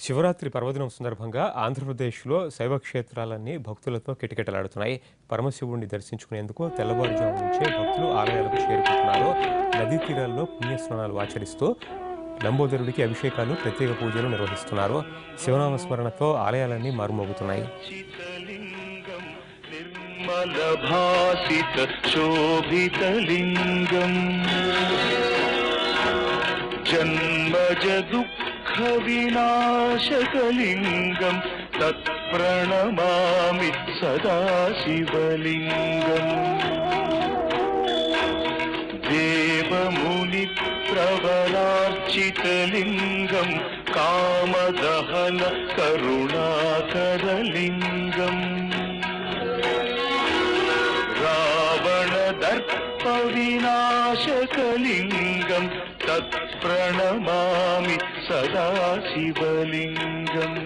శివరాత్రి పర్వదినం సందర్భంగా ఆంధ్రప్రదేశ్లో శైవ క్షేత్రాలన్నీ భక్తులతో కిటకిటలాడుతున్నాయి. పరమశివుణ్ణి దర్శించుకునేందుకు తెల్లవారుజాము నుంచే భక్తులు ఆలయాలకు చేరుకుంటున్నారు. నదీ తీరాల్లో పుణ్యస్నానాలు ఆచరిస్తూ లంబోదరుడికి అభిషేకాలు, ప్రత్యేక పూజలు నిర్వహిస్తున్నారు. శివనామస్మరణతో ఆలయాలన్నీ మారుమోగుతున్నాయి. विनाशकलिंगं तत्प्रणमामि सदा शिवलिंगम् देवमुनि प्रवरार्चितलिंगं कामदहन करुणाकरलिंगम् रावणदर्प विनाशकलिंगं तत्प्रणमामि सदा शिवलिंगम्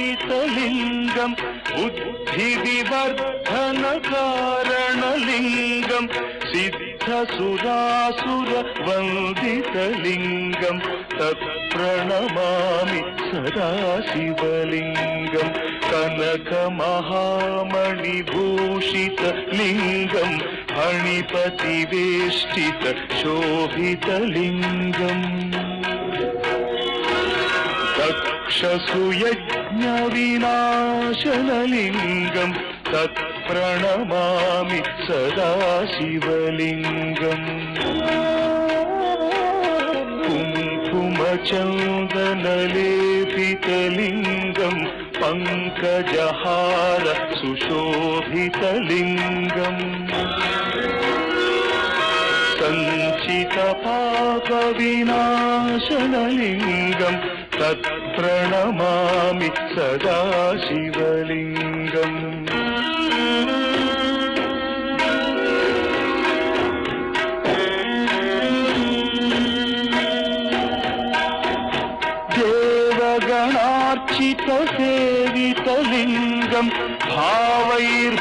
सर्वसुगन्धसुलेपितलिंगं बुद्धिविवर्धनकारणलिंगं सिद्धसुरासुरवन्दितलिंगं तत्प्रणमामि सदा शिवलिंगं कनकमहामणिभूषितलिंगं फणिपतिवेष्टितशोभितलिंगम् दक्षसुयज्ञविनाशनलिंगं तत्प्रणमामि सदा शिवलिंगम् कुङ्कुमचन्दनलेपितलिंगं पङ्कजहार सुशोभितलिंगम् सञ्चितपापविनाशनलिंगं तत्प्रणमामि सदा शिवलिंगम् देवगणार्चितसेवितलिंगं भावैर्भक्तिभिरेव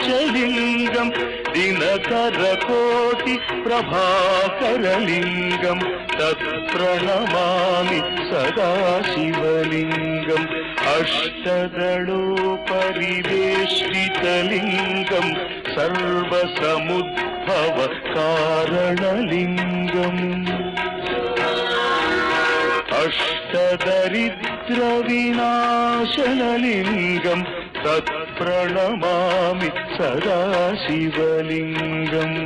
च लिंगं दिनकरकोटिप्रभाकरलिंगं तत्प्रणमामि सदा शिवलिंगम् अष्टदलोपरिवेष्टितलिंगं सर्वसमुद्भवकारणलिंगम् अष्टदरिद्रविनाशनलिंगं तत्प्रणमामि सदा शिवलिंगम्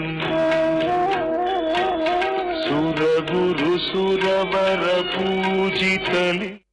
सुरगुरुसुरवरपूजितलिंगम्